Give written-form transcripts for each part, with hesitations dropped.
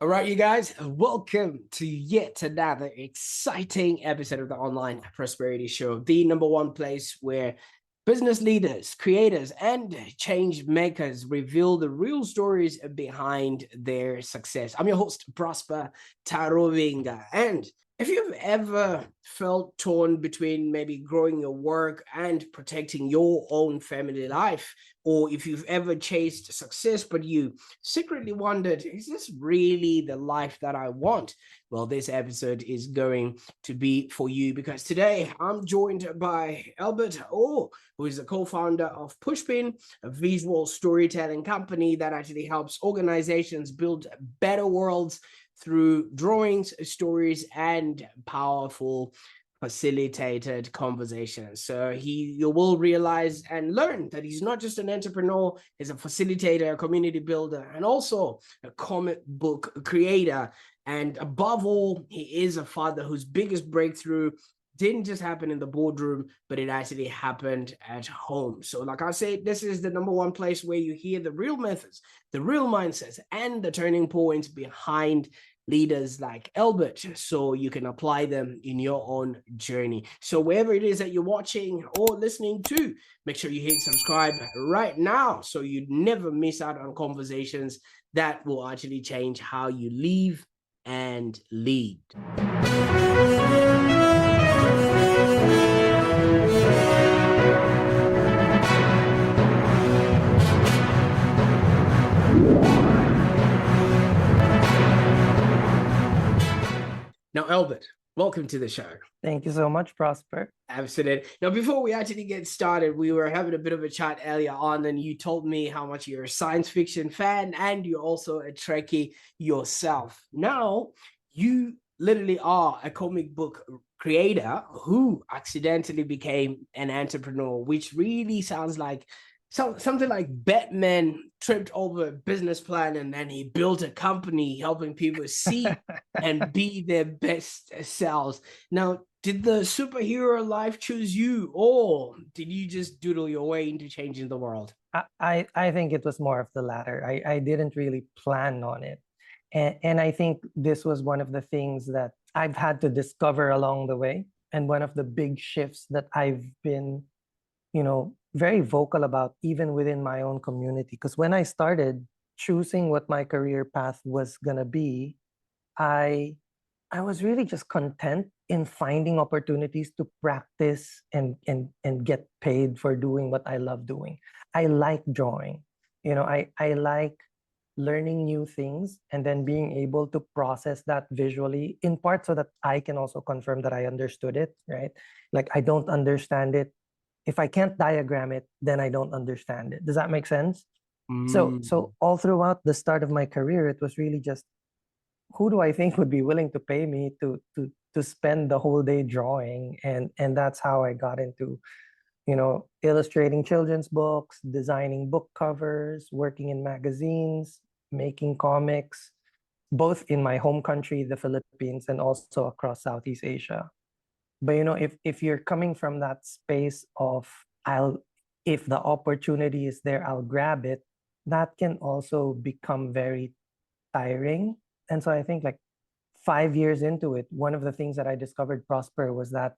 All right, you guys, welcome to yet another exciting episode of the Online Prosperity Show, the number one place where business leaders, creators, and change makers reveal the real stories behind their success. I'm your host, Prosper Taruvinga, and if you've ever felt torn between maybe growing your work and protecting your own family life, or if you've ever chased success but you secretly wondered, is this really the life that I want? Well, this episode is going to be for you because today I'm joined by Elbert Or, who is the co-founder of Pushpin, a visual storytelling company that actually helps organizations build better worlds through drawings, stories, and powerful facilitated conversations. So you will realize and learn that he's not just an entrepreneur, he's a facilitator, a community builder, and also a comic book creator. And above all, he is a father whose biggest breakthrough didn't just happen in the boardroom, but it actually happened at home. So like I said, this is the number one place where you hear the real methods, the real mindsets, and the turning points behind leaders like Elbert, so you can apply them in your own journey. So wherever it is that you're watching or listening to, make sure you hit subscribe right now so you never miss out on conversations that will actually change how you live and lead. Now, Elbert, welcome to the show. Thank you so much, Prosper. Absolutely. Now, before we actually get started, we were having a bit of a chat earlier on, and you told me how much you're a science fiction fan and you're also a Trekkie yourself. Now, you literally are a comic book creator who accidentally became an entrepreneur, which really sounds like something like Batman tripped over a business plan and then he built a company helping people see and be their best selves. Now, did the superhero life choose you, or did you just doodle your way into changing the world? I think it was more of the latter. I didn't really plan on it. And I think this was one of the things that I've had to discover along the way. And one of the big shifts that I've been, very vocal about, even within my own community. Because when I started choosing what my career path was going to be, I was really just content in finding opportunities to practice and get paid for doing what I love doing. I like drawing. I like learning new things and then being able to process that visually, in part so that I can also confirm that I understood it, right? Like, I don't understand it. If I can't diagram it, then I don't understand it. Does that make sense? So all throughout the start of my career, it was really just, who do I think would be willing to pay me to spend the whole day drawing? And that's how I got into, illustrating children's books, designing book covers, working in magazines, making comics, both in my home country, the Philippines, and also across Southeast Asia. But if you're coming from that space of, if the opportunity is there, I'll grab it, that can also become very tiring. And so I think, like, 5 years into it, one of the things that I discovered, Prosper, was that,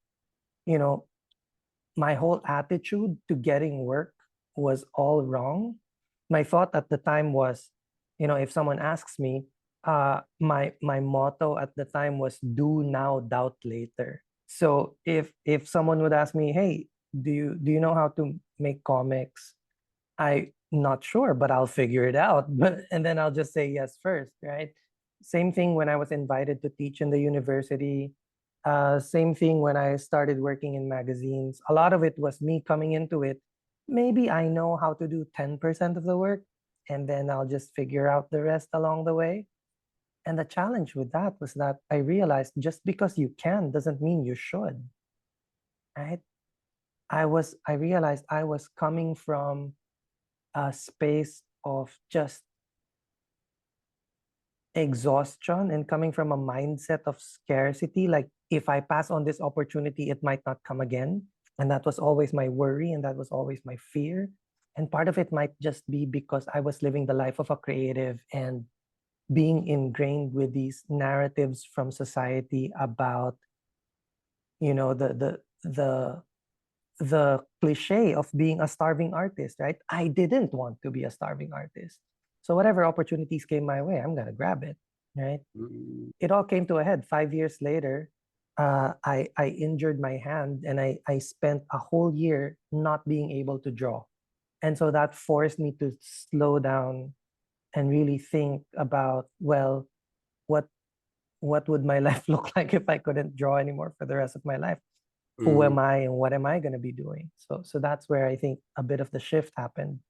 my whole attitude to getting work was all wrong. My thought at the time was, if someone asks me, my motto at the time was, do now, doubt later. So if someone would ask me, hey, do you know how to make comics? I'm not sure, but I'll figure it out. And then I'll just say yes first, right? Same thing when I was invited to teach in the university. Same thing when I started working in magazines. A lot of it was me coming into it. Maybe I know how to do 10% of the work, and then I'll just figure out the rest along the way. And the challenge with that was that I realized just because you can doesn't mean you should, right? I realized I was coming from a space of just exhaustion and coming from a mindset of scarcity. Like, if I pass on this opportunity, it might not come again. And that was always my worry, and that was always my fear. And part of it might just be because I was living the life of a creative, and being ingrained with these narratives from society about, you know, the cliche of being a starving artist, right? I didn't want to be a starving artist. So whatever opportunities came my way, I'm gonna grab it, right? Mm. It all came to a head 5 years later. I injured my hand and I spent a whole year not being able to draw. And so that forced me to slow down and really think about, well, what what would my life look like if I couldn't draw anymore for the rest of my life? Who Mm. am I and what am I going to be doing? So that's where I think a bit of the shift happened.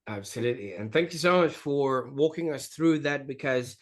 Absolutely. And thank you so much for walking us through that because,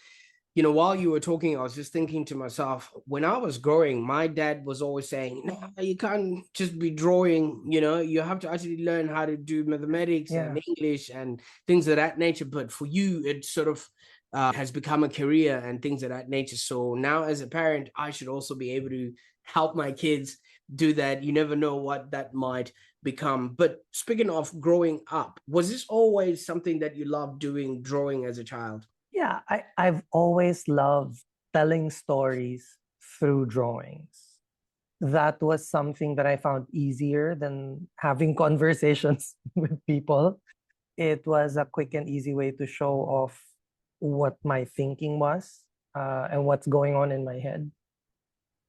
you know, while you were talking, I was just thinking to myself, when I was growing, my dad was always saying, no, you can't just be drawing, you know, you have to actually learn how to do mathematics and Yeah. English and things of that nature. But for you, it sort of has become a career and things of that nature. So now as a parent, I should also be able to help my kids do that. You never know what that might become. But speaking of growing up, was this always something that you loved doing, drawing as a child? Yeah, I've always loved telling stories through drawings. That was something that I found easier than having conversations with people. It was a quick and easy way to show off what my thinking was, and what's going on in my head.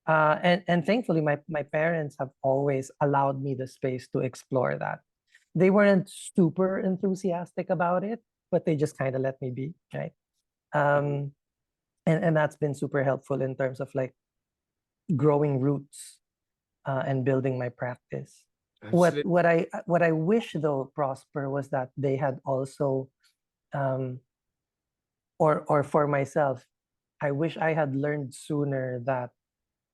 And thankfully, my parents have always allowed me the space to explore that. They weren't super enthusiastic about it, but they just kind of let me be, right? Um, and that's been super helpful in terms of like growing roots, and building my practice. What Absolutely. what I what I wish though, Prosper, was that they had also, um, or for myself, I wish I had learned sooner that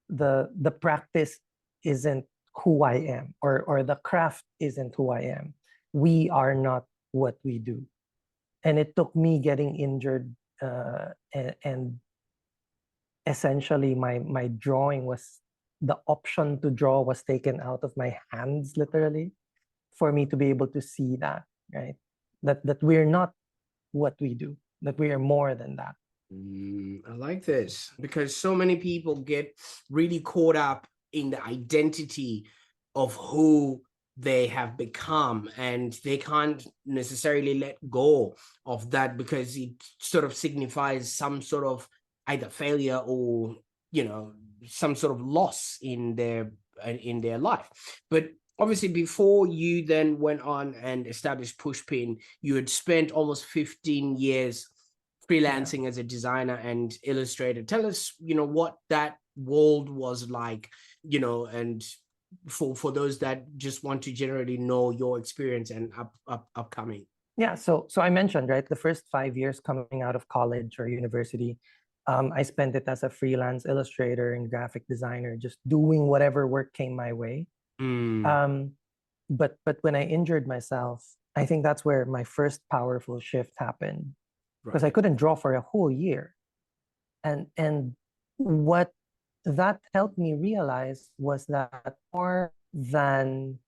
the practice isn't who I am, or the craft isn't who I am. We are not what we do. And it took me getting injured, and essentially my drawing was, the option to draw was taken out of my hands literally, for me to be able to see that, right? That we're not what we do, that we are more than that. I like this because so many people get really caught up in the identity of who they have become, and they can't necessarily let go of that because it sort of signifies some sort of either failure or, you know, some sort of loss in their life. But obviously, before you then went on and established Pushpin, you had spent almost 15 years Yeah. freelancing as a designer and illustrator. Tell us, you know, what that world was like, you know, and for those that just want to generally know your experience and upcoming. Yeah, so I mentioned, right, the first 5 years coming out of college or university, I spent it as a freelance illustrator and graphic designer, just doing whatever work came my way. Mm, Um, but when I injured myself, I think that's where my first powerful shift happened, because I right. couldn't draw for a whole year. And what that helped me realize was that more than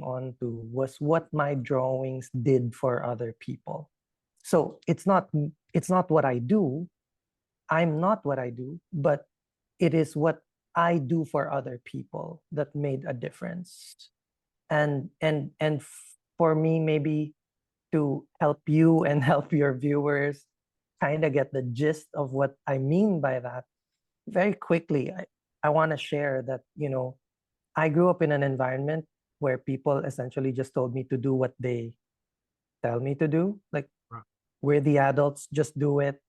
on to was what my drawings did for other people. So it's not what I do. I'm not what I do, but it is what I do for other people that made a difference. And for me, maybe to help you and help your viewers kind of get the gist of what I mean by that, very quickly, I want to share that, I grew up in an environment where people essentially just told me to do what they tell me to do. Like, Right. we're the adults, just do it.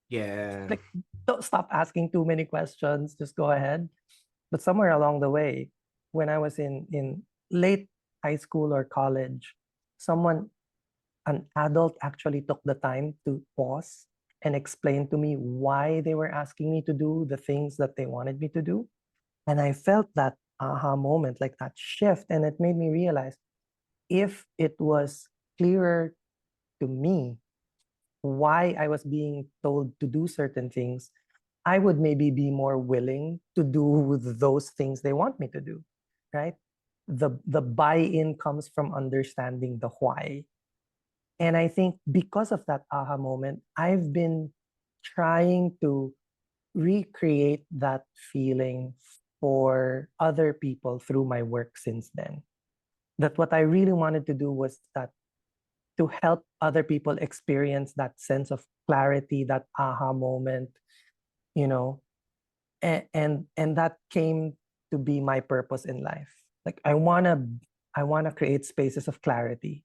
Yeah. Like, don't stop asking too many questions, just go ahead. But somewhere along the way, when I was in late high school or college, someone, an adult, actually took the time to pause and explain to me why they were asking me to do the things that they wanted me to do. And I felt that aha moment, like that shift. And it made me realize, if it was clearer to me why I was being told to do certain things, I would maybe be more willing to do those things they want me to do, right? The buy-in comes from understanding the why. And I think because of that aha moment, I've been trying to recreate that feeling for other people through my work since then. That what I really wanted to do was that to help other people experience that sense of clarity, that aha moment, you know, and that came to be my purpose in life. Like I wanna create spaces of clarity,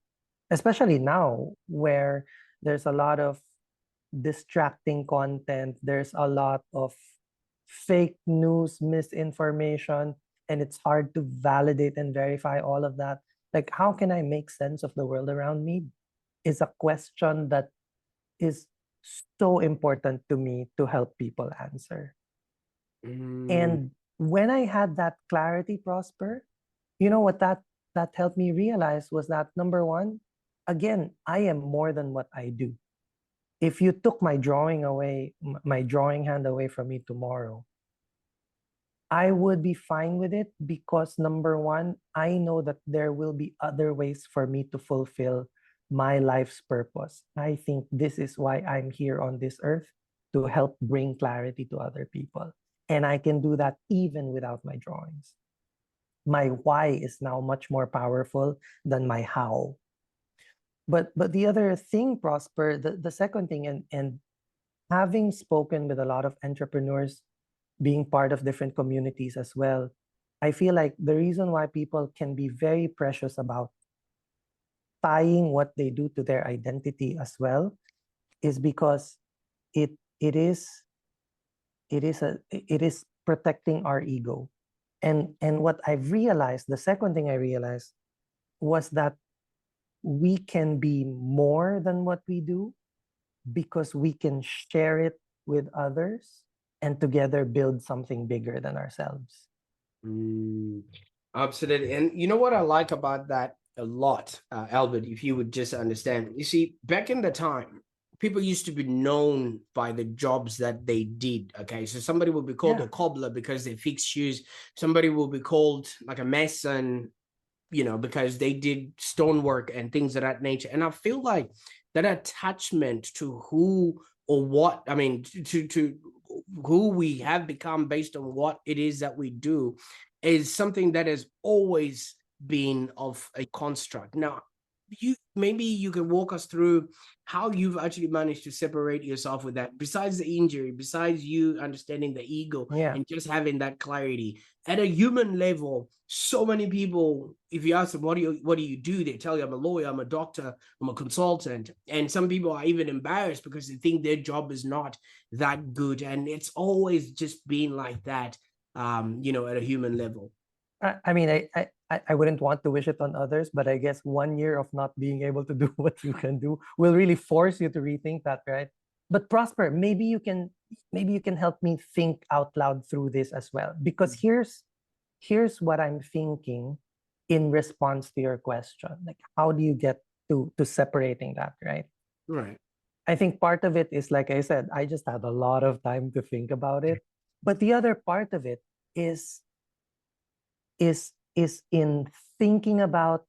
especially now where there's a lot of distracting content, there's a lot of fake news, misinformation, and it's hard to validate and verify all of that. Like, how can I make sense of the world around me? Is a question that is so important to me to help people answer. Mm, And when I had that clarity, Prosper, you know what that helped me realize was that number one, again, I am more than what I do. If you took my drawing away, my drawing hand away from me tomorrow, I would be fine with it because number one, I know that there will be other ways for me to fulfill my life's purpose. I think this is why I'm here on this earth, to help bring clarity to other people. And I can do that even without my drawings. My why is now much more powerful than my how. But the other thing, Prosper, the second thing, and having spoken with a lot of entrepreneurs, being part of different communities as well, I feel like the reason why people can be very precious about tying what they do to their identity as well is because it it is it is protecting our ego. And what I've realized, the second thing I realized was that we can be more than what we do because we can share it with others and together build something bigger than ourselves. mm, absolutely. And you know what I like about that a lot, Albert, if you would just understand. You see, back in the time, people used to be known by the jobs that they did. Okay. So somebody will be called Yeah. a cobbler because they fix shoes. Somebody will be called like a mason, because they did stonework and things of that nature. And I feel like that attachment to who or what, I mean, to who we have become based on what it is that we do is something that has always been of a construct. Now, maybe you can walk us through how you've actually managed to separate yourself with that, besides the injury, besides you understanding the ego Yeah. and just having that clarity at a human level. So many people, if you ask them what do you do, they tell you, I'm a lawyer, I'm a doctor, I'm a consultant. And some people are even embarrassed because they think their job is not that good. And it's always just been like that, at a human level. I mean, I wouldn't want to wish it on others, but I guess 1 year of not being able to do what you can do will really force you to rethink that, right? But Prosper, maybe you can help me think out loud through this as well. Because here's what I'm thinking in response to your question. Like, how do you get to separating that, right? Right. I think part of it is, like I said, I just had a lot of time to think about it. But the other part of it is is in thinking about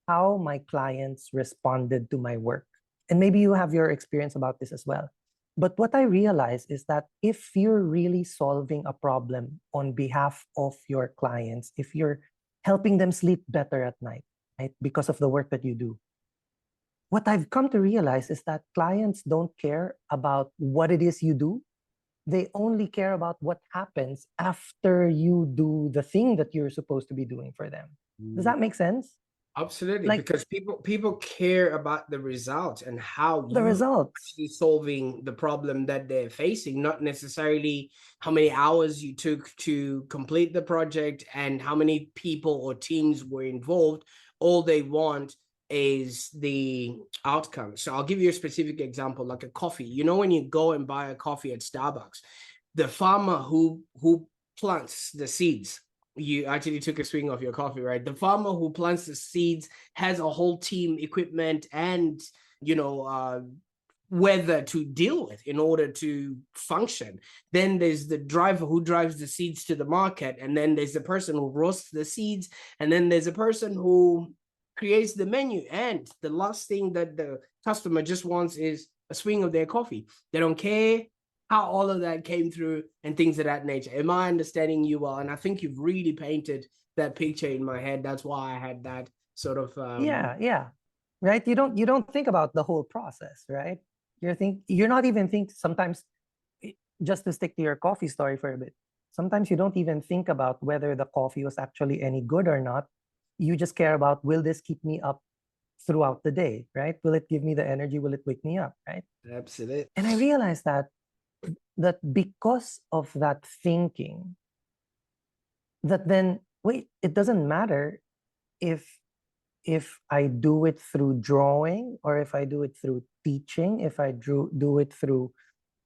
how my clients responded to my work. And maybe you have your experience about this as well. But what I realize is that if you're really solving a problem on behalf of your clients, if you're helping them sleep better at night, right, because of the work that you do, what I've come to realize is that clients don't care about what it is you do. They only care about what happens after you do the thing that you're supposed to be doing for them. Does that make sense? Absolutely, Like, because people care about the results and how the you results. actually solving the problem that they're facing, not necessarily how many hours you took to complete the project and how many people or teams were involved. All they want is the outcome. So I'll give you a specific example, like a coffee. When you go and buy a coffee at Starbucks, the farmer who plants the seeds, you actually took a swing of your coffee, right? The farmer who plants the seeds has a whole team, equipment, and weather to deal with in order to function. Then there's the driver who drives the seeds to the market, and then there's the person who roasts the seeds, and then there's a person who creates the menu. And the last thing that the customer just wants is a swing of their coffee. They don't care how all of that came through and things of that nature. Am I understanding you well? And I think you've really painted that picture in my head. That's why I had that sort of Yeah. Right? You don't think about the whole process, right? You're not even think sometimes, just to stick to your coffee story for a bit. Sometimes you don't even think about whether the coffee was actually any good or not. You just care about, will this keep me up throughout the day, right? Will it give me the energy? Will it wake me up, right? absolute. And I realized that because of that thinking, that then wait, it doesn't matter if I do it through drawing, or if I do it through teaching, if I do it through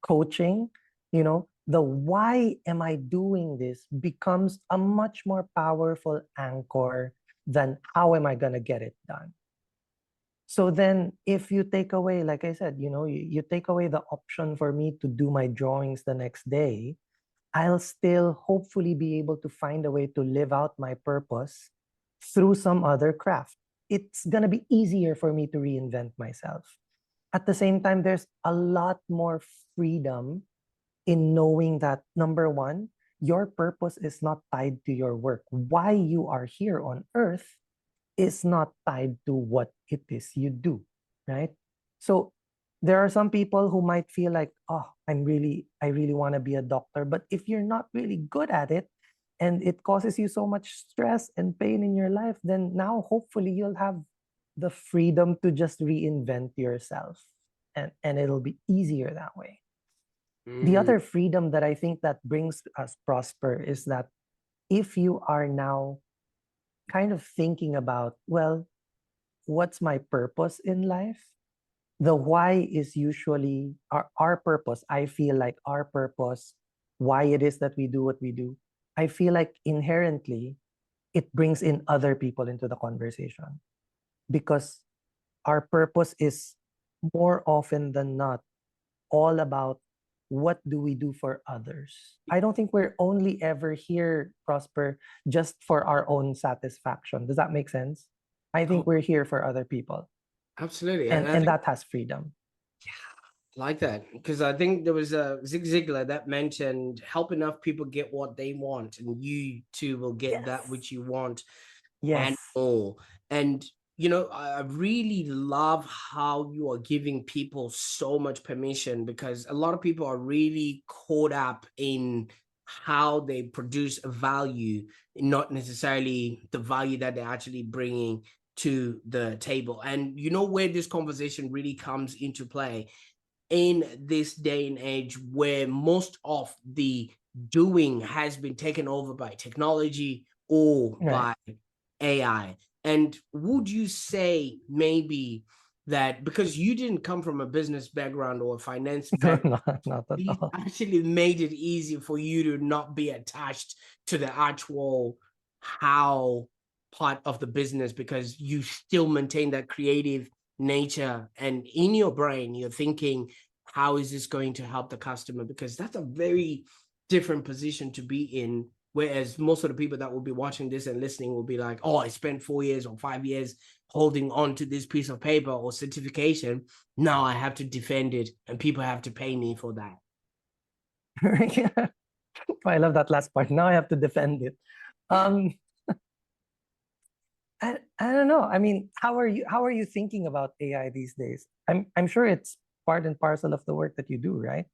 coaching, the why am I doing this becomes a much more powerful anchor than how am I going to get it done. So then if you take away, like I said, you take away the option for me to do my drawings the next day, I'll still hopefully be able to find a way to live out my purpose through some other craft. It's going to be easier for me to reinvent myself. At the same time, there's a lot more freedom in knowing that, number one, your purpose is not tied to your work. Why you are here on earth is not tied to what it is you do, right? So there are some people who might feel like, oh, I really want to be a doctor. But if you're not really good at it and it causes you so much stress and pain in your life, then now hopefully you'll have the freedom to just reinvent yourself, and it'll be easier that way. The Mm, other freedom that I think that brings us prosper is that if you are now kind of thinking about, well, what's my purpose in life? The why is usually our purpose. I feel like our purpose, why it is that we do what we do, I feel like inherently it brings in other people into the conversation, because our purpose is more often than not all about what do we do for others. I don't think we're only ever here, Prosper, just for our own satisfaction. Does that make sense? I think oh, we're here for other people. absolutely. And And I and think that has freedom. like that because I think there was a Zig Ziglar that mentioned help enough people get what they want, and you too will get that Yes. which you want and Yes. more. And I really love how you are giving people so much permission, because a lot of people are really caught up in how they produce value, not necessarily the value that they're actually bringing to the table. And where this conversation really comes into play in this day and age, where most of the doing has been taken over by technology or Right. by AI. And would you say maybe that because you didn't come from a business background or a finance No, background, not at it all. actually made it easy for you to not be attached to the actual how part of the business, because you still maintain that creative nature, and in your brain you're thinking, how is this going to help the customer? Because that's a very different position to be in, whereas most of the people that will be watching this and listening will be like, oh, I spent 4 years or 5 years holding on to this piece of paper or certification, now I have to defend it and people have to pay me for that. Yeah. I love that last part. Now I have to defend it. Um, I don't know. I mean, how are you thinking about AI these days? I'm sure it's part and parcel of the work that you do, right?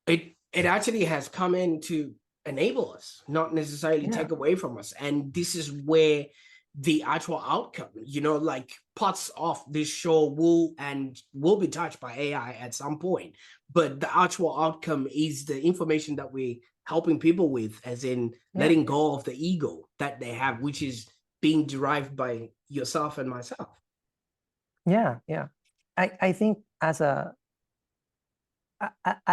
It actually has come in to enable us, not necessarily Yeah. take away from us. And this is where the actual outcome, like parts of this show will be touched by AI at some point. But the actual outcome is the information that we're helping people with, as in Yeah. letting go of the ego that they have, which is being derived by yourself and myself. Yeah. Yeah. I think as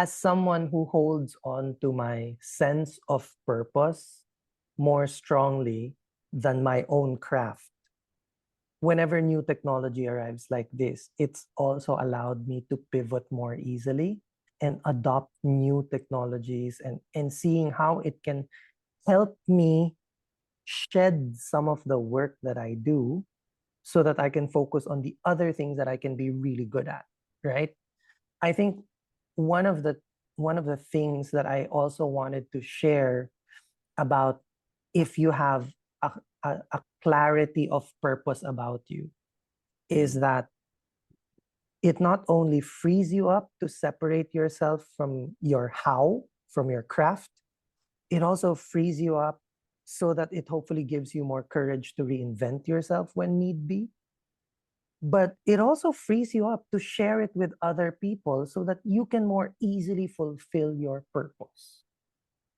someone who holds on to my sense of purpose more strongly than my own craft, whenever new technology arrives like this, it's also allowed me to pivot more easily and adopt new technologies, and seeing how it can help me shed some of the work that I do so that I can focus on the other things that I can be really good at, right? I think one of the one of the things that I also wanted to share about, if you have a clarity of purpose about you, is that it not only frees you up to separate yourself from your how, from your craft, it also frees you up so that it hopefully gives you more courage to reinvent yourself when need be. But it also frees you up to share it with other people so that you can more easily fulfill your purpose.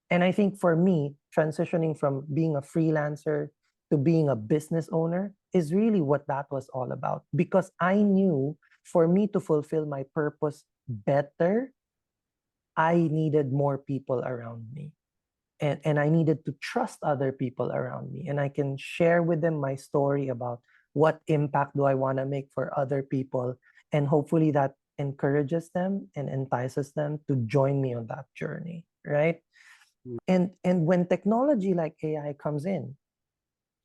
And I think for me, transitioning from being a freelancer to being a business owner is really what that was all about. Because I knew for me to fulfill my purpose better, I needed more people around me. And I needed to trust other people around me. And I can share with them my story about what impact do I want to make for other people. And hopefully that encourages them and entices them to join me on that journey, right? And when technology like AI comes in,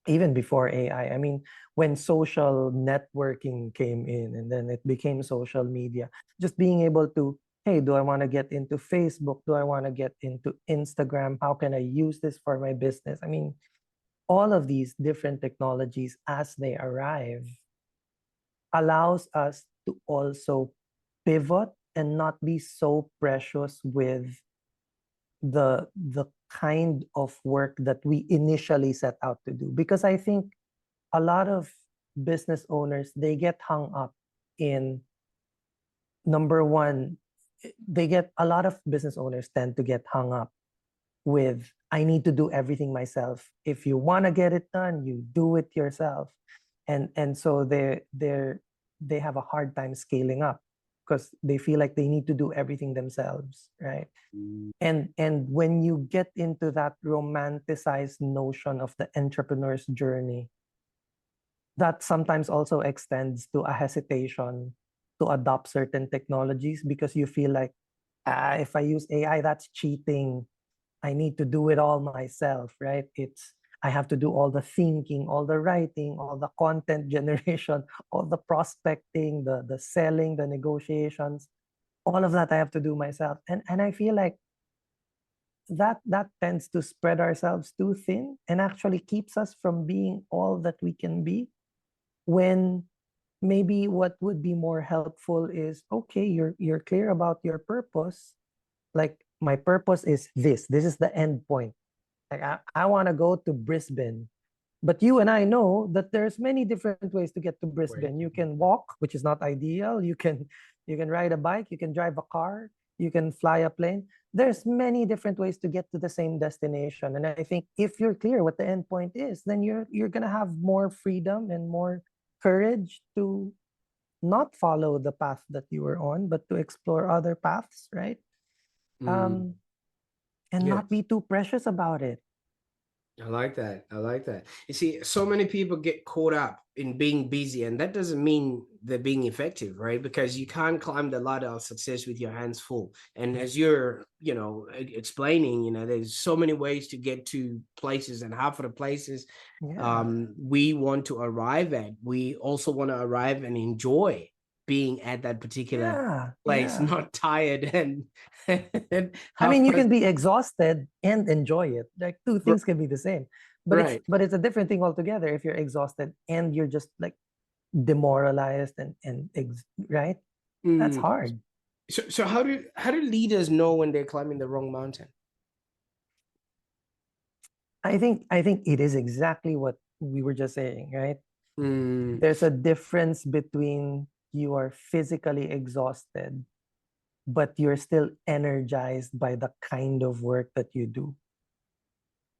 even before AI, I mean, when social networking came in and then it became social media, just being able to, hey, do I want to get into Facebook? Do I want to get into Instagram? How can I use this for my business? I mean, all of these different technologies as they arrive allows us to also pivot and not be so precious with the kind of work that we initially set out to do. Because I think a lot of business owners, they get hung up in, number one, they get, a lot of business owners tend to get hung up with, I need to do everything myself. If you want to get it done, you do it yourself. And so they have a hard time scaling up because they feel like they need to do everything themselves, right? And when you get into that romanticized notion of the entrepreneur's journey, that sometimes also extends to a hesitation to adopt certain technologies because you feel like, if I use AI, that's cheating. I need to do it all myself, right? I have to do all the thinking, all the writing, all the content generation, all the prospecting, the selling, the negotiations, all of that I have to do myself. And I feel like that tends to spread ourselves too thin and actually keeps us from being all that we can be, when maybe what would be more helpful is, okay, you're clear about your purpose. Like, my purpose is this is the end point. Like, I want to go to Brisbane, but you and I know that there's many different ways to get to Brisbane. You can walk, which is not ideal. You can ride a bike, you can drive a car, you can fly a plane. There's many different ways to get to the same destination. And I think if you're clear what the end point is, then you're gonna have more freedom and more courage to not follow the path that you were on, but to explore other paths, right? Mm, Um, and yeah. not be too precious about it. I like that. I like that. You see, so many people get caught up in being busy, and that doesn't mean they're being effective, right? Because you can't climb the ladder of success with your hands full. And as you're, explaining, there's so many ways to get to places, and half of the places Yeah. we want to arrive at, we also want to arrive and enjoy being at that particular Yeah. place, Yeah. not tired and, and I half mean, you can be exhausted and enjoy it. Like, two things can be the same. But it's right. but it's a different thing altogether if you're exhausted and you're just like demoralized right? That's Mm. hard. So how do leaders know when they're climbing the wrong mountain? I think it is exactly what we were just saying, right? Mm, There's a difference between you are physically exhausted, but you're still energized by the kind of work that you do.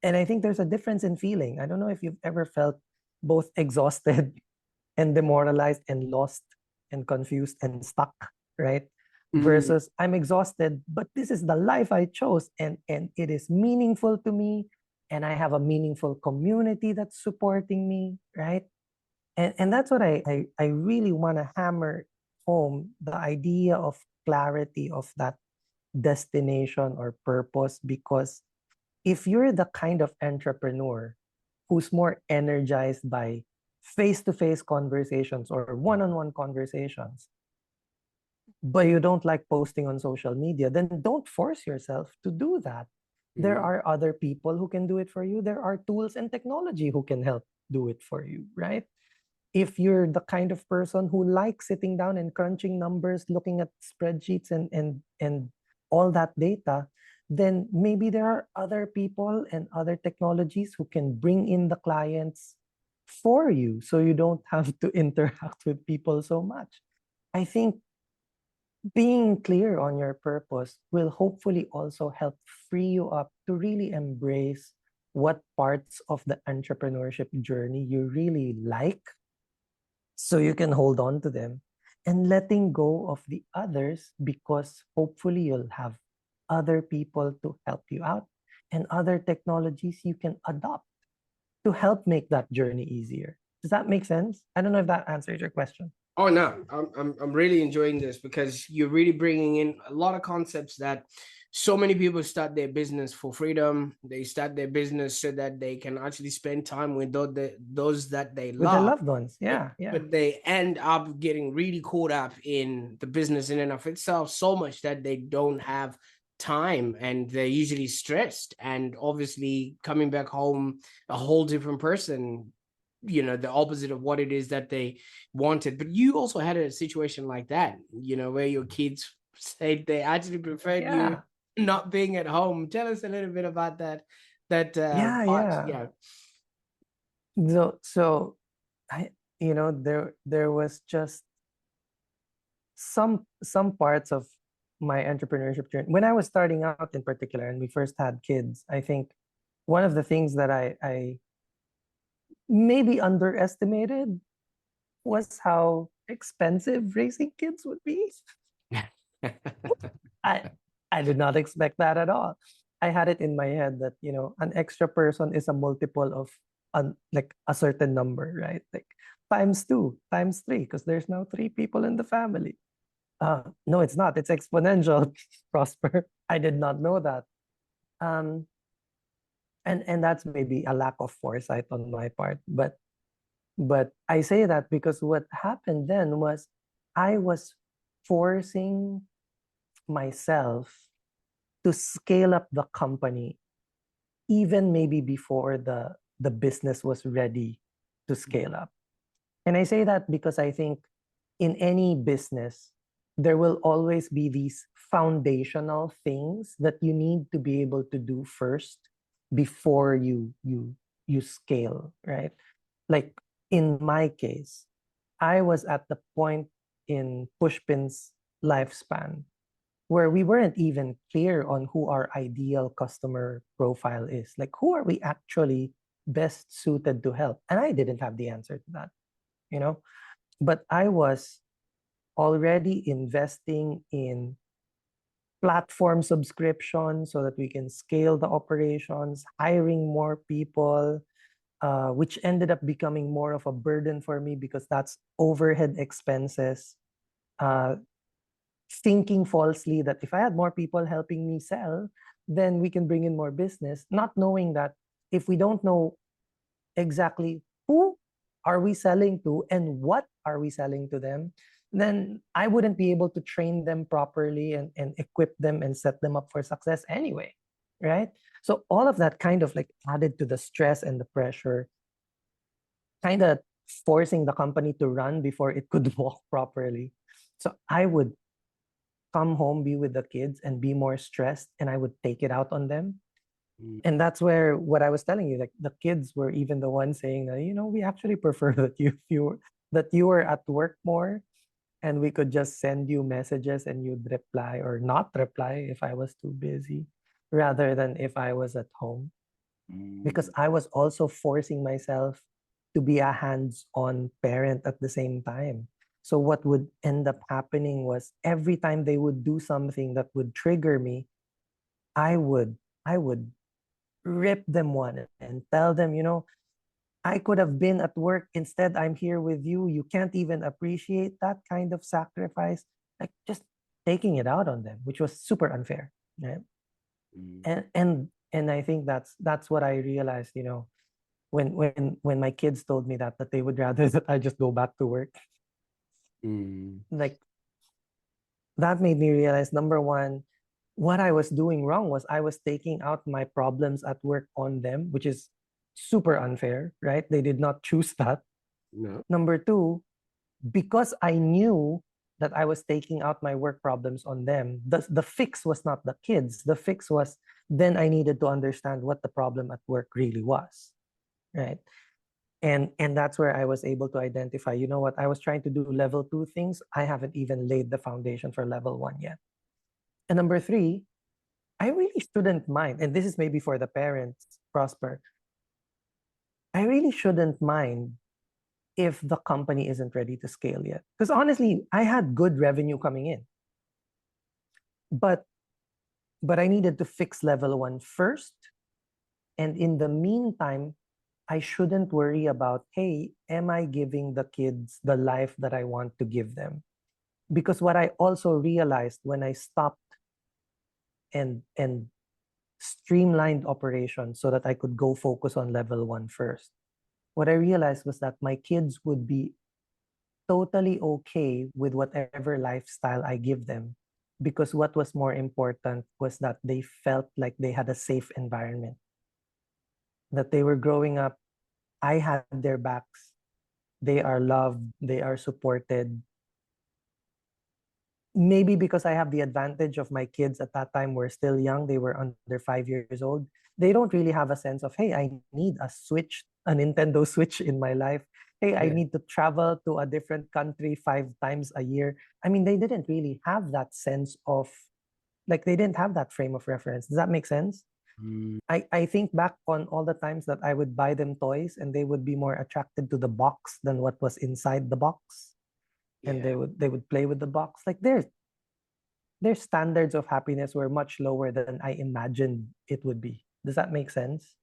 And I think there's a difference in feeling. I don't know if you've ever felt both exhausted and demoralized and lost and confused and stuck, right? mm, Versus, I'm exhausted, but this is the life I chose, and it is meaningful to me, and I have a meaningful community that's supporting me, right? And that's what I really want to hammer home, the idea of clarity of that destination or purpose. Because if you're the kind of entrepreneur who's more energized by face-to-face conversations or one-on-one conversations, but you don't like posting on social media, then don't force yourself to do that. There are other people who can do it for you. There are tools and technology who can help do it for you, right? If you're the kind of person who likes sitting down and crunching numbers, looking at spreadsheets and all that data, then maybe there are other people and other technologies who can bring in the clients for you so you don't have to interact with people so much. I think being clear on your purpose will hopefully also help free you up to really embrace what parts of the entrepreneurship journey you really like so you can hold on to them, and letting go of the others because hopefully you'll have other people to help you out and other technologies you can adopt to help make that journey easier. Does that make sense? I don't know if that answers your question. Oh no, I'm really enjoying this because you're really bringing in a lot of concepts that so many people start their business for freedom. They start their business so that they can actually spend time with those that they With their love. loved ones. Yeah, yeah. But they end up getting really caught up in the business in and of itself so much that they don't have time, and they're usually stressed and obviously coming back home a whole different person, the opposite of what it is that they wanted. But you also had a situation like that, where your kids said they actually preferred you Yeah. not being at home. Tell us a little bit about that Yeah, part. yeah. Yeah. So I, there was just some parts of my entrepreneurship journey when I was starting out in particular, and we first had kids. I think one of the things that I maybe underestimated was how expensive raising kids would be. I I did not expect that at all. I had it in my head that, an extra person is a multiple of like a certain number, right? Like times two, times three, because there's now three people in the family. No, it's not. It's exponential, Prosper. I did not know that. Um, and that's maybe a lack of foresight on my part. But I say that because what happened then was I was forcing myself to scale up the company even maybe before the business was ready to scale up. And I say that because I think in any business, there will always be these foundational things that you need to be able to do first before you scale, right? Like in my case, I was at the point in Pushpin's lifespan where we weren't even clear on who our ideal customer profile is. Like, who are we actually best suited to help? And I didn't have the answer to that, you know? But I was already investing in platform subscription so that we can scale the operations, hiring more people, which ended up becoming more of a burden for me because that's overhead expenses. Uh, Thinking falsely that if I had more people helping me sell, then we can bring in more business, not knowing that if we don't know exactly who are we selling to and what are we selling to them, then I wouldn't be able to train them properly and equip them and set them up for success anyway, right? So all of that kind of like added to the stress and the pressure, kind of forcing the company to run before it could walk properly. So I would come home, be with the kids, and be more stressed, and I would take it out on them. And that's where what I was telling you, like the kids were even the ones saying that, we actually prefer that you were at work more and we could just send you messages and you'd reply or not reply if I was too busy, rather than if I was at home. Because I was also forcing myself to be a hands-on parent at the same time. So what would end up happening was every time they would do something that would trigger me, I would rip them one and tell them, I could have been at work. Instead, I'm here with you. You can't even appreciate that kind of sacrifice. Like just taking it out on them, which was super unfair. Right? And I think that's what I realized, when my kids told me that they would rather that I just go back to work. Like that made me realize, number one, what I was doing wrong was I was taking out my problems at work on them, which is super unfair, right? They did not choose that. No. Number two, because I knew that I was taking out my work problems on them, the fix was not the kids. The fix was, then I needed to understand what the problem at work really was, right? And that's where I was able to identify, you know what, I was trying to do level two things. I haven't even laid the foundation for level one yet. And number three, I really shouldn't mind, and this is maybe for the parents, Prosper, I really shouldn't mind if the company isn't ready to scale yet. Because honestly, I had good revenue coming in, but I needed to fix level one first. And in the meantime, I shouldn't worry about, hey, am I giving the kids the life that I want to give them? Because what I also realized when I stopped and streamlined operations so that I could go focus on level one first, what I realized was that my kids would be totally okay with whatever lifestyle I give them, because what was more important was that they felt like they had a safe environment, that they were growing up, I had their backs, they are loved, they are supported. Maybe because I have the advantage of my kids at that time were still young, they were under 5 years old. They don't really have a sense of, hey, I need a Switch, a Nintendo Switch in my life. Hey, I Yeah. need to travel to a different country 5 times a year. I mean, they didn't really have that sense of, like, they didn't have that frame of reference. Does that make sense? Mm, I think back on all the times that I would buy them toys and they would be more attracted to the box than what was inside the box. And yeah. they would play with the box. Like their standards of happiness were much lower than I imagined it would be. Does that make sense?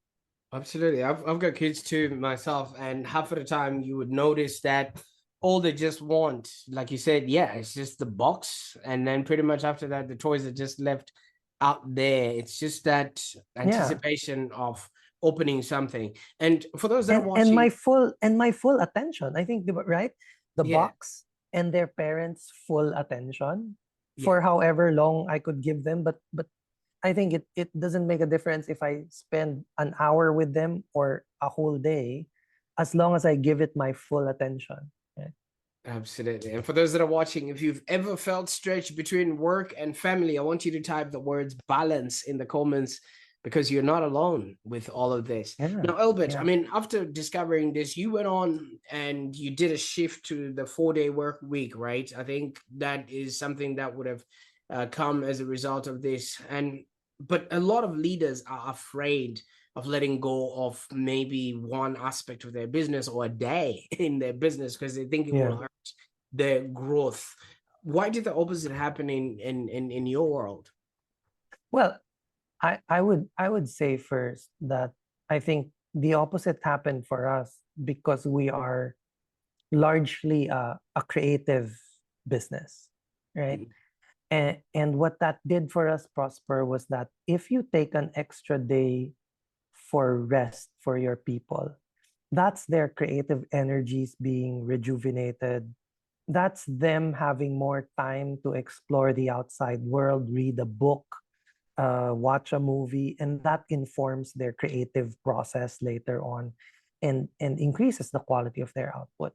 Absolutely. I've got kids too myself, and half of the time you would notice that all they just want, like you said, yeah, it's just the box. And then pretty much after that, the toys are just left out there. It's just that Yeah. anticipation of opening something. And for those that are And watching, my full attention. I think right? The yeah, box and their parents' full attention yeah. for however long I could give them. But I think it doesn't make a difference if I spend an hour with them or a whole day, as long as I give it my full attention. Right? Absolutely. And for those that are watching, if you've ever felt stretched between work and family, I want you to type the words balance in the comments, because you're not alone with all of this. Yeah. Now, Elbert, I Yeah. mean, after discovering this, you went on and you did a shift to the 4-day work week, right? I think that is something that would have come as a result of this. But a lot of leaders are afraid of letting go of maybe one aspect of their business or a day in their business because they think it will Yeah. hurt their growth. Why did the opposite happen in your world? Well, I would say first that I think the opposite happened for us because we are largely a creative business, right? Mm, And what that did for us, Prosper, was that if you take an extra day for rest for your people, that's their creative energies being rejuvenated. That's them having more time to explore the outside world, read a book, watch a movie, and that informs their creative process later on, and increases the quality of their output.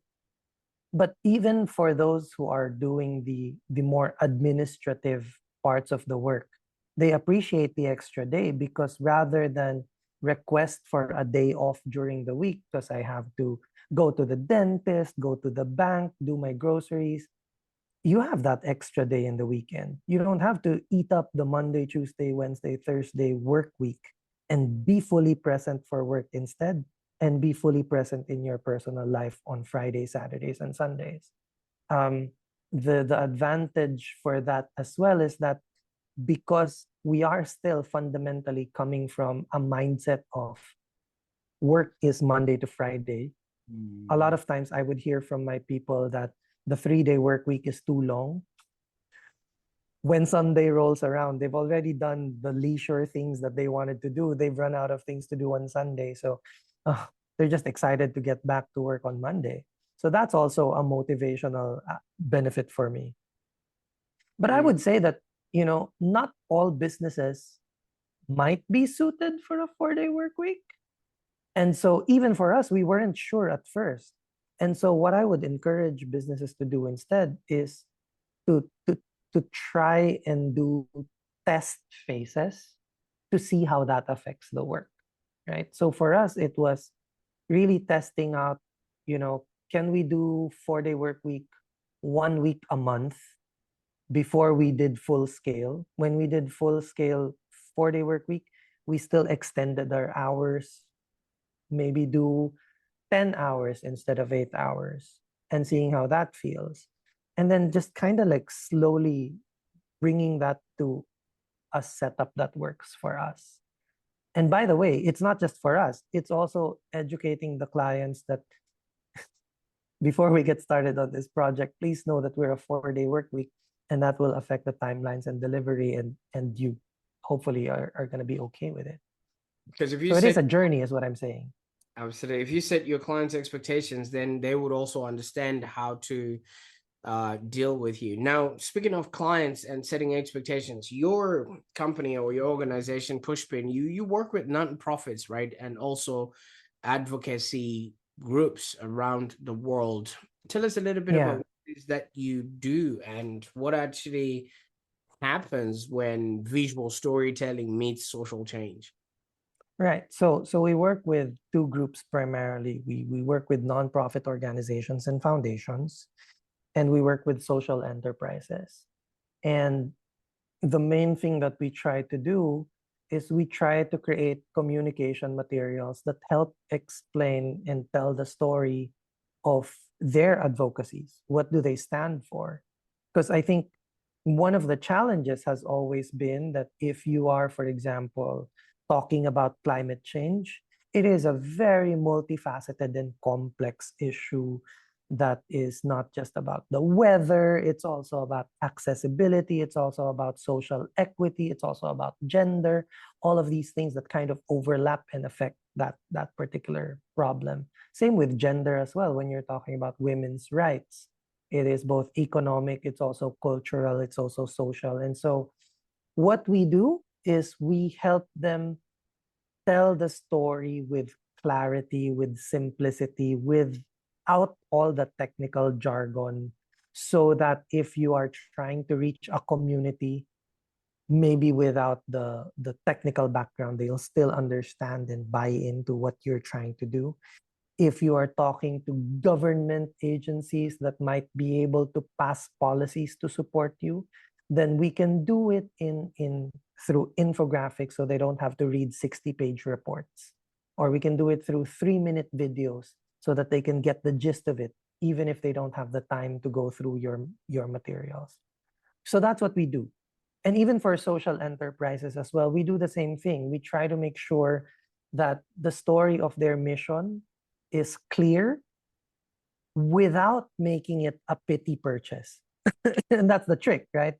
But even for those who are doing the more administrative parts of the work, they appreciate the extra day, because rather than request for a day off during the week because I have to go to the dentist, go to the bank, do my groceries, you have that extra day in the weekend. You don't have to eat up the Monday, Tuesday, Wednesday, Thursday work week and be fully present for work instead, and be fully present in your personal life on Fridays, Saturdays, and Sundays. Um, the advantage for that as well is that because we are still fundamentally coming from a mindset of work is Monday to Friday, a lot mm, of times I would hear from my people that the 3-day work week is too long. When Sunday rolls around, they've already done the leisure things that they wanted to do. They've run out of things to do on Sunday. So they're just excited to get back to work on Monday. So that's also a motivational benefit for me. But I would say that, not all businesses might be suited for a 4-day work week. And so even for us, we weren't sure at first. And so what I would encourage businesses to do instead is to to to try and do test phases to see how that affects the work, right? So for us, it was really testing out, can we do 4-day work week 1 week a month before we did full scale? When we did full scale 4-day work week, we still extended our hours, maybe do 10 hours instead of 8 hours, and seeing how that feels. And then just kind of like slowly bringing that to a setup that works for us. And by the way, it's not just for us, it's also educating the clients that before we get started on this project, please know that we're a 4-day work week, and that will affect the timelines and delivery, and you hopefully are going to be okay with it. Because if you So it is set, a journey, is what I'm saying. absolutely, if you set your clients' expectations, then they would also understand how to deal with you. Now, speaking of clients and setting expectations, your company or your organization, Pushpin, you work with non-profits, right? And also advocacy groups around the world. Tell us a little bit about Yeah. what it is that you do and what actually happens when visual storytelling meets social change. Right. So we work with two groups primarily. We work with nonprofit organizations and foundations, and we work with social enterprises. And the main thing that we try to do is we try to create communication materials that help explain and tell the story of their advocacies. What do they stand for? Because I think one of the challenges has always been that if you are, for example, talking about climate change, it is a very multifaceted and complex issue that is not just about the weather, it's also about accessibility, it's also about social equity, it's also about gender, all of these things that kind of overlap and affect that particular problem. Same with gender as well. When you're talking about women's rights, it is both economic, it's also cultural, it's also social. And so what we do is we help them tell the story with clarity, with simplicity, without all the technical jargon, so that if you are trying to reach a community, maybe without the technical background, they'll still understand and buy into what you're trying to do. If you are talking to government agencies that might be able to pass policies to support you, then we can do it in through infographics, so they don't have to read 60-page reports. Or we can do it through 3-minute videos so that they can get the gist of it, even if they don't have the time to go through your materials. So that's what we do. And even for social enterprises as well, we do the same thing. We try to make sure that the story of their mission is clear without making it a pity purchase. And that's the trick, right?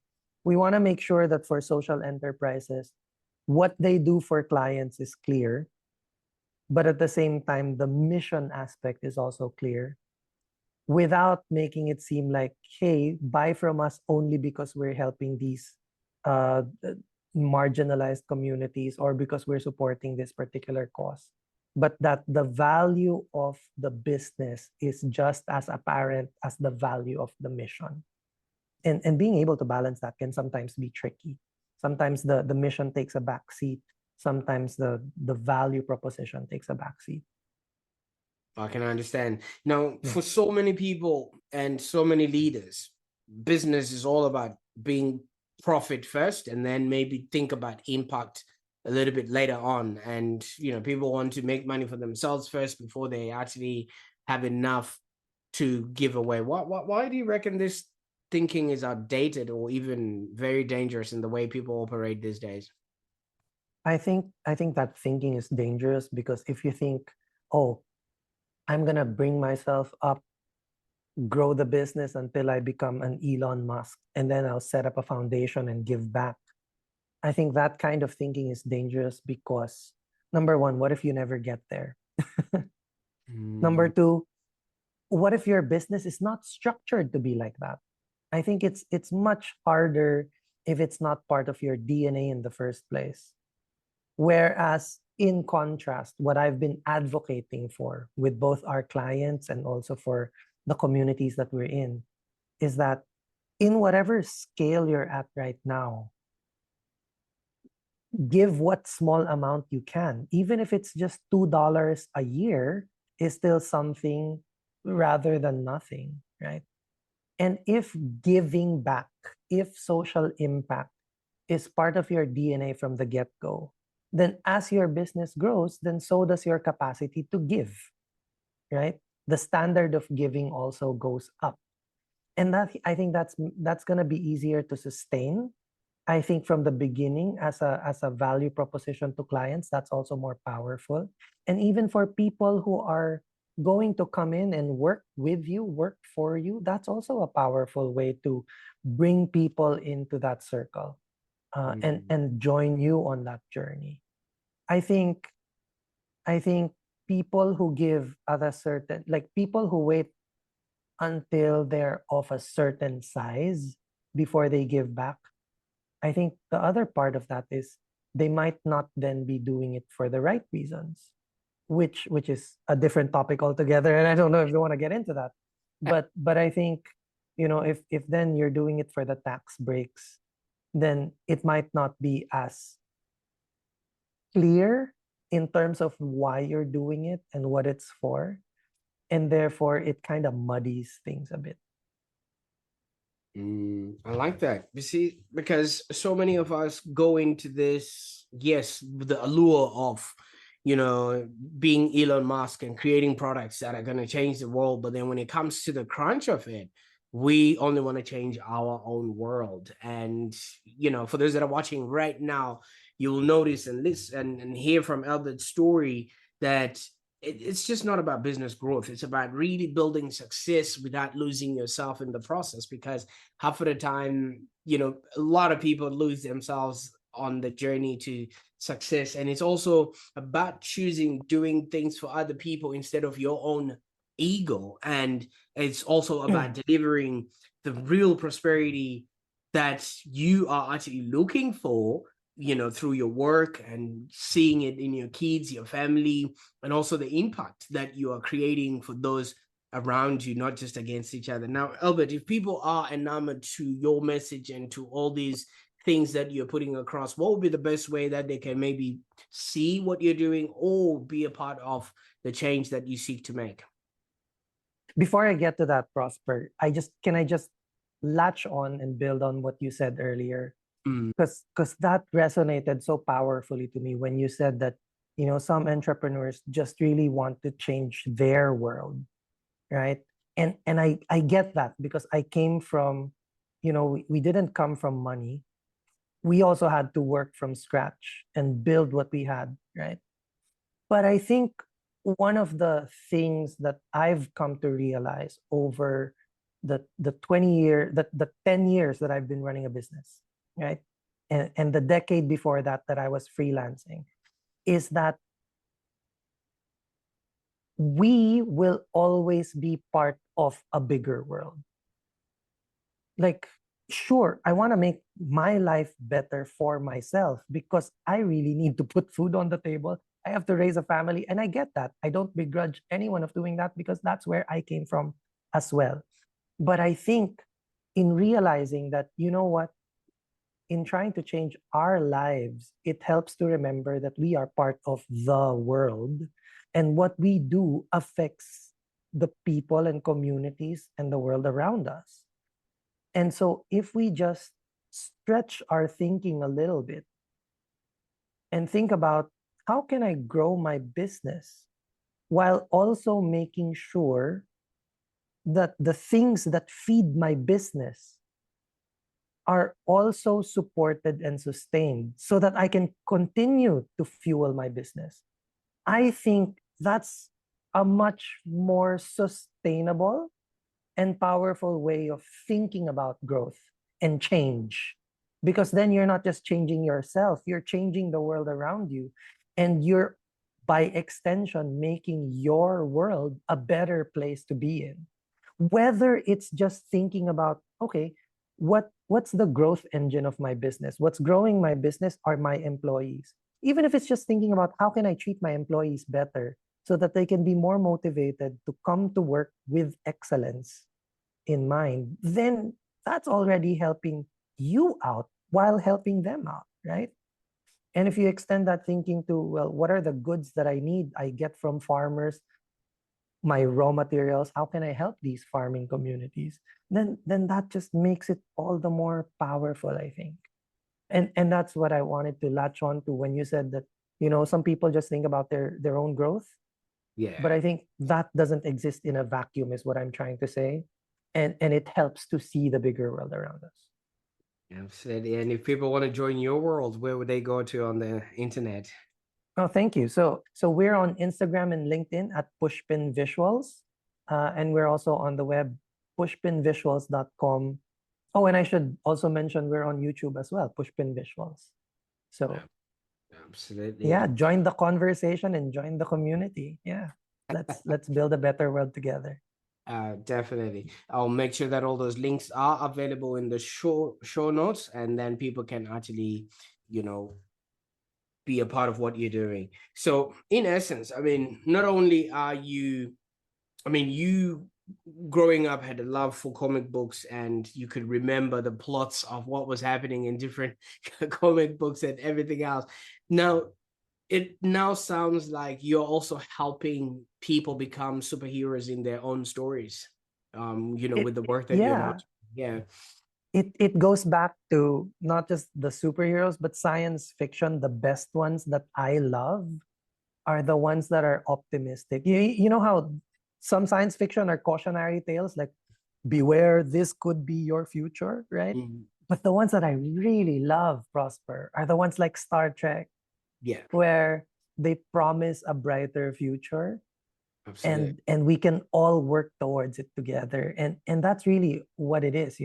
We want to make sure that for social enterprises, what they do for clients is clear, but at the same time, the mission aspect is also clear without making it seem like, hey, buy from us only because we're helping these uh, marginalized communities or because we're supporting this particular cause, but that the value of the business is just as apparent as the value of the mission. And being able to balance that can sometimes be tricky. Sometimes the mission takes a back seat. Sometimes the value proposition takes a back seat. I can understand. Now, Yeah. for so many people and so many leaders, business is all about being profit first and then maybe think about impact a little bit later on. And, people want to make money for themselves first before they actually have enough to give away. Why do you reckon this thinking is outdated or even very dangerous in the way people operate these days? I think that thinking is dangerous because if you think, oh, I'm gonna bring myself up, grow the business until I become an Elon Musk, and then I'll set up a foundation and give back. I think that kind of thinking is dangerous because number one, what if you never get there? Number Mm, two, what if your business is not structured to be like that? I think it's much harder if it's not part of your DNA in the first place. Whereas in contrast, what I've been advocating for with both our clients and also for the communities that we're in is that in whatever scale you're at right now, give what small amount you can. Even if it's just $2 a year, is still something rather than nothing, right? And if giving back, if social impact is part of your DNA from the get-go, then as your business grows, then so does your capacity to give, right? The standard of giving also goes up. And that I think that's going to be easier to sustain. I think from the beginning as a value proposition to clients, that's also more powerful. And even for people who are going to come in and work with you, work for you, that's also a powerful way to bring people into that circle and join you on that journey. I think I think people who give at a certain, like people who wait until they're of a certain size before they give back, I think the other part of that is they might not then be doing it for the right reasons, which is a different topic altogether. And I don't know if you want to get into that. But I think, if then you're doing it for the tax breaks, then it might not be as clear in terms of why you're doing it and what it's for. And therefore it kind of muddies things a bit. I like that. You see, because so many of us go into this, yes, with the allure of, being Elon Musk and creating products that are going to change the world. But then when it comes to the crunch of it, we only want to change our own world. And, for those that are watching right now, you'll notice and listen and hear from Albert's story that it's just not about business growth. It's about really building success without losing yourself in the process. Because half of the time, a lot of people lose themselves on the journey to success. And it's also about choosing doing things for other people instead of your own ego. And it's also about delivering the real prosperity that you are actually looking for, through your work and seeing it in your kids, your family, and also the impact that you are creating for those around you, not just against each other. Now, Albert, if people are enamored to your message and to all these things that you're putting across, what would be the best way that they can maybe see what you're doing or be a part of the change that you seek to make? Before I get to that, Prosper, can I just latch on and build on what you said earlier? Because that resonated so powerfully to me when you said that, some entrepreneurs just really want to change their world, right? And I get that because I came from, we didn't come from money. We also had to work from scratch and build what we had, right? But I think one of the things that I've come to realize over the 10 years that I've been running a business, right? And the decade before that I was freelancing, is that we will always be part of a bigger world. Like, sure, I want to make my life better for myself because I really need to put food on the table. I have to raise a family, and I get that. I don't begrudge anyone of doing that because that's where I came from as well. But I think in realizing that, you know what, in trying to change our lives, it helps to remember that we are part of the world, and what we do affects the people and communities and the world around us. And so if we just stretch our thinking a little bit and think about how can I grow my business while also making sure that the things that feed my business are also supported and sustained so that I can continue to fuel my business. I think that's a much more sustainable and powerful way of thinking about growth and change. Because then you're not just changing yourself, you're changing the world around you. And you're, by extension, making your world a better place to be in. Whether it's just thinking about, okay, what's the growth engine of my business? What's growing my business are my employees. Even if it's just thinking about how can I treat my employees better so that they can be more motivated to come to work with excellence in mind, then that's already helping you out while helping them out, right? And if you extend that thinking to, well, what are the goods that I need, I get from farmers, my raw materials, how can I help these farming communities? Then that just makes it all the more powerful, I think. And that's what I wanted to latch on to when you said that, some people just think about their own growth. Yeah. But I think that doesn't exist in a vacuum, is what I'm trying to say. And it helps to see the bigger world around us. Absolutely. And if people want to join your world, where would they go to on the internet? Oh, thank you. So we're on Instagram and LinkedIn at Pushpin Visuals. And we're also on the web, pushpinvisuals.com. Oh, and I should also mention we're on YouTube as well, Pushpin Visuals. So Absolutely. yeah, join the conversation and join the community. Yeah. Let's build a better world together. Definitely. I'll make sure that all those links are available in the show notes, and then people can actually, be a part of what you're doing. So in essence, I mean, not only are you, I mean, you growing up had a love for comic books and you could remember the plots of what was happening in different comic books and everything else. Now, it now sounds like you're also helping people become superheroes in their own stories, with the work that you're now Yeah. yeah. It goes back to not just the superheroes, but science fiction. The best ones that I love are the ones that are optimistic. You know how some science fiction are cautionary tales, like beware, this could be your future, right? Mhm. But the ones that I really love, Prosper, are the ones like Star Trek, Yeah, where they promise a brighter future, absolutely. and we can all work towards it together. And that's really what it is.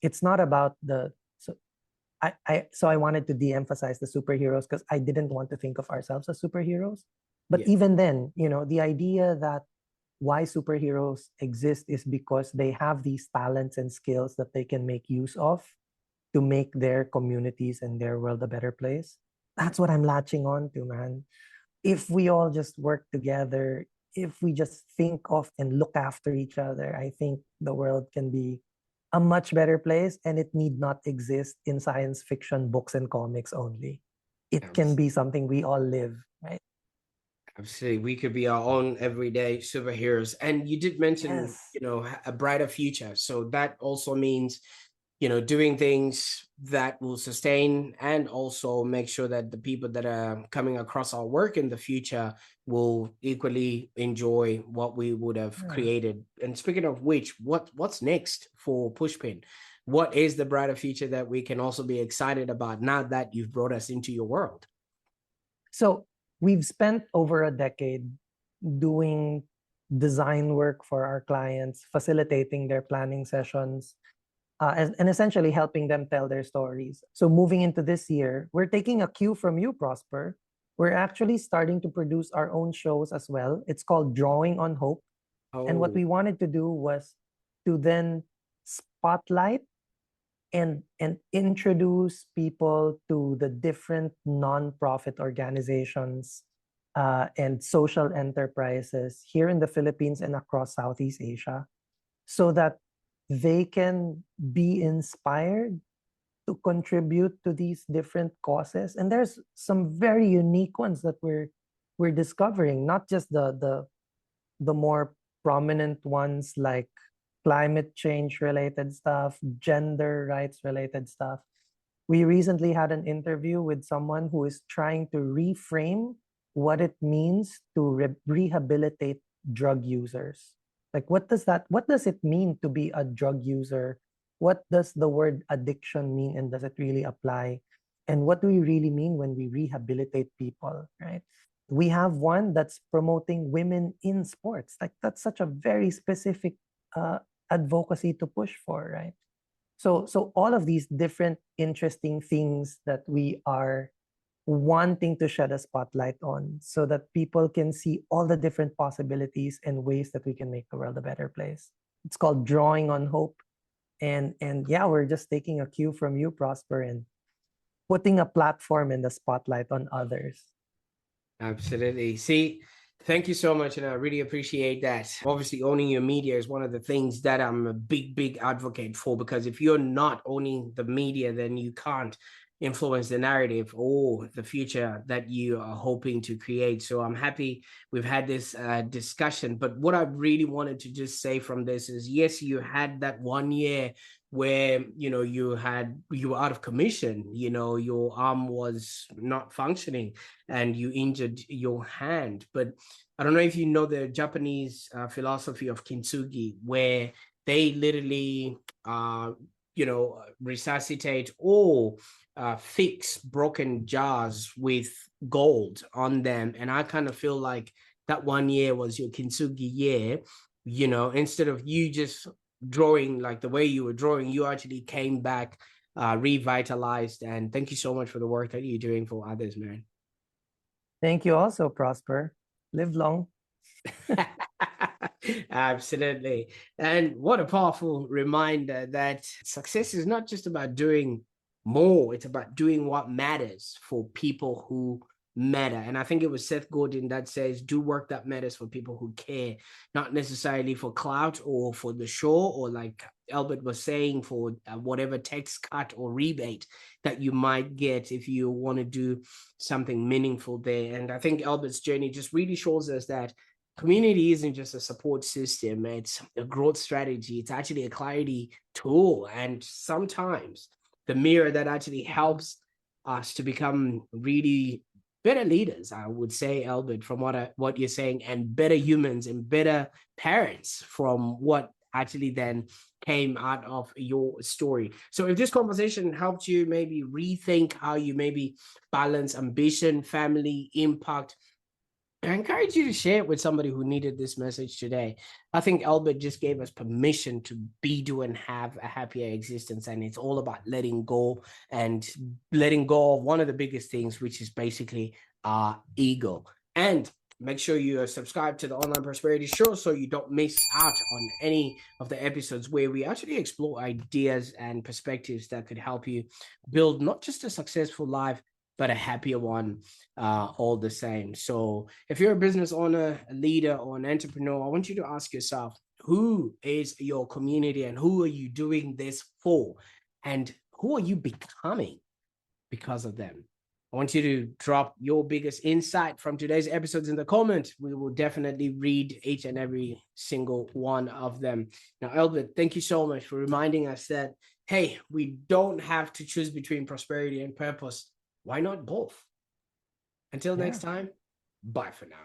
It's not about the so I wanted to de-emphasize the superheroes because I didn't want to think of ourselves as superheroes. But Yeah, even then, the idea that why superheroes exist is because they have these talents and skills that they can make use of to make their communities and their world a better place. That's what I'm latching on to, man. If we all just work together, if we just think of and look after each other, I think the world can be a much better place, and it need not exist in science fiction books and comics only. It can abs- be something we all live, right? absolutely. We could be our own everyday superheroes. And you did mention, Yes. a brighter future. So that also means, doing things that will sustain and also make sure that the people that are coming across our work in the future will equally enjoy what we would have Yeah. created. And speaking of which, what's next for Pushpin? What is the brighter future that we can also be excited about now that you've brought us into your world? So we've spent over a decade doing design work for our clients, facilitating their planning sessions, and essentially helping them tell their stories. So moving into this year, we're taking a cue from you, Prosper. We're actually starting to produce our own shows as well. It's called Drawing on Hope. And what Oh, we wanted to do was to then spotlight and introduce people to the different nonprofit organizations and social enterprises here in the Philippines and across Southeast Asia, so that they can be inspired to contribute to these different causes. And there's some very unique ones that we're discovering, not just the more prominent ones like climate change related stuff, gender rights related stuff. We recently had an interview with someone who is trying to reframe what it means to rehabilitate drug users. Like, what does it mean to be a drug user? What does the word addiction mean, and does it really apply? And what do we really mean when we rehabilitate people, right? We have one that's promoting women in sports. Like, that's such a very specific uh, advocacy to push for, right? So all of these different interesting things that we are wanting to shed a spotlight on, so that people can see all the different possibilities and ways that we can make the world a better place. It's called Drawing on Hope, And yeah, we're just taking a cue from you, Prosper, and putting a platform in the spotlight on others. Absolutely. See, thank you so much. And I really appreciate that. Obviously, owning your media is one of the things that I'm a big advocate for, because if you're not owning the media, then you can't influence the narrative or the future that you are hoping to create. So I'm happy we've had this discussion. But what I really wanted to just say from this is, yes, you had that 1 year where you were out of commission, your arm was not functioning and you injured your hand. But I don't know if you know the Japanese philosophy of kintsugi, where they literally resuscitate or fix broken jars with gold on them. And I kind of feel like that 1 year was your kintsugi year. Instead of you just drawing like the way you were drawing, you actually came back revitalized. And thank you so much for the work that you're doing for others, man. Thank you also, Prosper. Live long. Absolutely. And what a powerful reminder that success is not just about doing more, it's about doing what matters for people who matter. And I think it was Seth Godin that says, do work that matters for people who care, not necessarily for clout or for the show, or like Elbert was saying, for whatever tax cut or rebate that you might get if you want to do something meaningful there. And I think Elbert's journey just really shows us that community isn't just a support system, it's a growth strategy. It's actually a clarity tool, and sometimes the mirror that actually helps us to become really better leaders, I would say, Albert, from what you're saying, and better humans and better parents from what actually then came out of your story. So if this conversation helped you maybe rethink how you maybe balance ambition, family, impact, I encourage you to share it with somebody who needed this message today. I think Albert just gave us permission to be, do, and have a happier existence. And it's all about letting go, and letting go of one of the biggest things, which is basically our ego. And make sure you are subscribed to the Online Prosperity Show so you don't miss out on any of the episodes where we actually explore ideas and perspectives that could help you build not just a successful life, but a happier one all the same. So if you're a business owner, a leader, or an entrepreneur, I want you to ask yourself, who is your community and who are you doing this for? And who are you becoming because of them? I want you to drop your biggest insight from today's episodes in the comment. We will definitely read each and every single one of them. Now, Elbert, thank you so much for reminding us that, hey, we don't have to choose between prosperity and purpose. Why not both? Until next time, bye for now.